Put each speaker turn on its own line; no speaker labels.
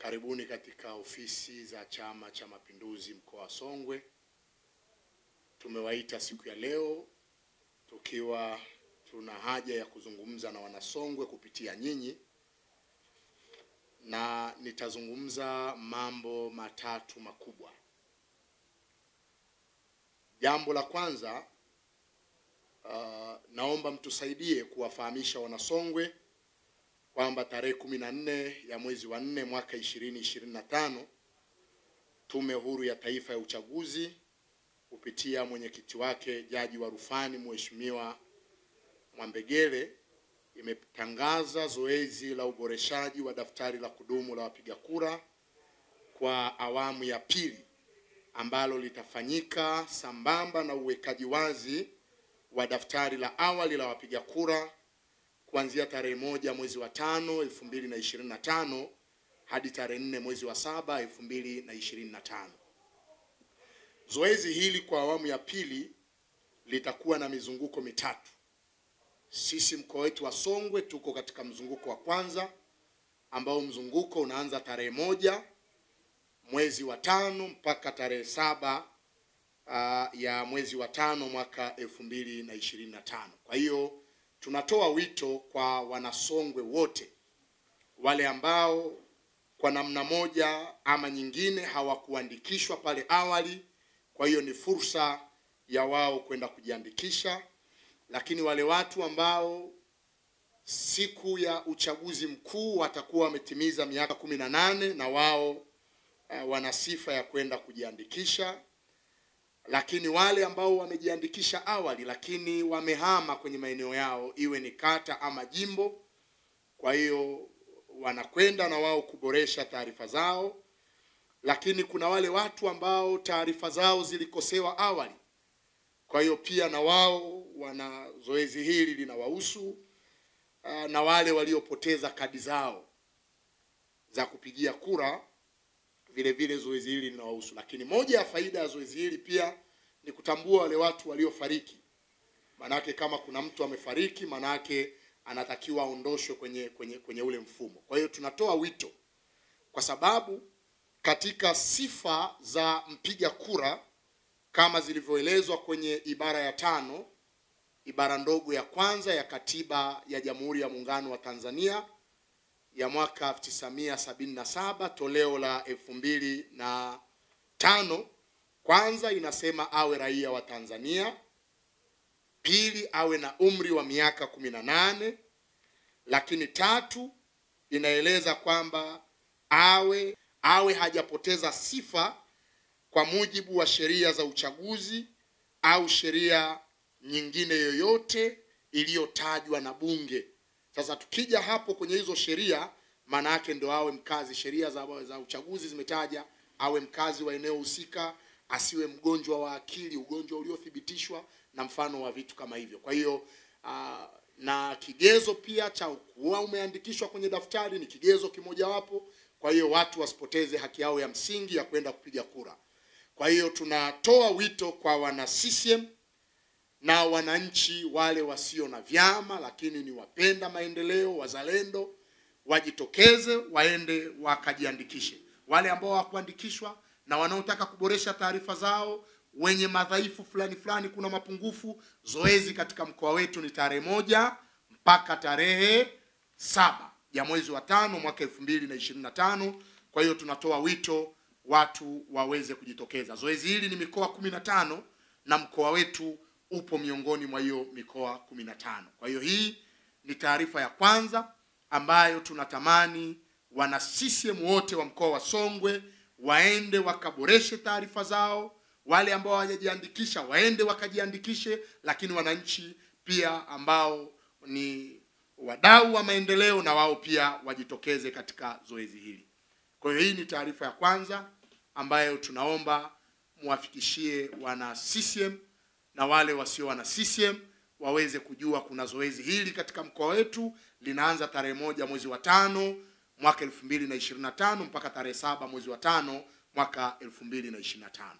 Karibuni katika ofisi za Chama cha Mapinduzi mkoa wa Songwe. Tumewaita siku ya leo tukiwa tuna haja ya kuzungumza na wanasongwe kupitia nyinyi, na nitazungumza mambo matatu makubwa. Jambo la kwanza, naomba mtusaidie kuwafahamisha wanasongwe kwamba tarehe 14 ya mwezi wa 4 mwaka 2025 Tume Huru ya Taifa ya Uchaguzi kupitia mwenyekiti wake Jaji wa Rufani Mheshimiwa Mwambegele imetangaza zoezi la uboreshaji wa daftari la kudumu la wapiga kura kwa awamu ya pili, ambalo litafanyika sambamba na uwekaji wazi wa daftari la awali la wapiga kura kuanzia tarehe 1 mwezi wa 5 2025 hadi tarehe 4 mwezi wa 7 2025. Zoezi hili kwa awamu ya pili litakuwa na mizunguko mitatu. Sisi mkoa wetu wa Songwe tuko katika mzunguko wa kwanza, ambao mzunguko unaanza tarehe 1 mwezi wa 5 mpaka tarehe 7 ya mwezi wa 5 mwaka 2025. Kwa hiyo tunatoa wito kwa wanasongwe wote wale ambao kwa namna moja ama nyingine hawakuandikishwa pale awali. Kwa hiyo ni fursa ya wao kwenda kujiandikisha. Lakini wale watu ambao siku ya uchaguzi mkuu watakuwa wametimiza miaka 18 na wao wana sifa ya kwenda kujiandikisha. Lakini wale ambao wamejiandikisha awali lakini wamehama kwenye maeneo yao, iwe ni kata ama jimbo, kwa hiyo wanakwenda na wao kuboresha taarifa zao. Lakini kuna wale watu ambao taarifa zao zilikosewa awali, kwa hiyo pia na wao wana zoezi hili linawahusu, na wale waliopoteza kadi zao za kupigia kura vile vile zoezi hili linawahusu. Lakini moja ya faida ya zoezi hili pia ni kutambua wale watu waliofariki. Manake kama kuna mtu amefariki, manake anatakiwa aondoshwe kwenye ule mfumo. Kwa hiyo tunatoa wito, kwa sababu katika sifa za mpiga kura kama zilivyoelezwa kwenye ibara ya 5 ibara ndogo ya kwanza ya Katiba ya Jamhuri ya Muungano wa Tanzania ya mwaka 1977 toleo la 2005, kwanza inasema awe raia wa Tanzania, pili awe na umri wa miaka 18, lakini 3 inaeleza kwamba awe hajapoteza sifa kwa mujibu wa sheria za uchaguzi au sheria nyingine yoyote iliyotajwa na bunge. Sasa tukija hapo kwenye hizo sheria, maana yake ndio awe mkazi. Sheria za uchaguzi zimetaja awe mkazi wa eneo husika, asiwe mgonjwa wa akili, ugonjwa uliothibitishwa na mfano wa vitu kama hivyo. Kwa hiyo na kigezo pia cha kuwa umeandikishwa kwenye daftari ni kigezo kimojawapo. Kwa hiyo watu wasipoteze haki yao ya msingi ya kwenda kupiga kura. Kwa hiyo tunatoa wito kwa wana CCM na wananchi wale wasio na vyama lakini ni wapenda maendeleo, wazalendo, wajitokeze waende wakajiandikishe. Wale ambao hawakuandikishwa na wanaotaka kuboresha taarifa zao, wenye madhaifu fulani, kuna mapungufu, zoezi katika mkoa wetu ni tarehe 1 mpaka tarehe 7 ya mwezi wa 5 mwaka 2025. Kwa hiyo tunatoa wito watu waweze kujitokeza. Zoezi hili ni mikoa 15 na mkoa wetu upo miongoni mwa hiyo mikoa 15. Kwa hiyo hii ni taarifa ya kwanza ambayo tunatamani wana CCM wote wa mkoa wa Songwe waende wakaboreshe taarifa zao. Wale ambao hawajajiandikisha waende wakajiandikishe, lakini wananchi pia ambao ni wadau wa maendeleo na wao pia wajitokeze katika zoezi hili. Kwa hiyo hii ni taarifa ya kwanza ambayo tunaomba muwafikishie wana CCM na wale wasio wana CCM waweze kujua kuna zoezi hili katika mkoa wetu. Linaanza tarehe 1 mwezi wa 5 mwaka 2025 mpaka tarehe 7 mwezi wa 5 mwaka 2025.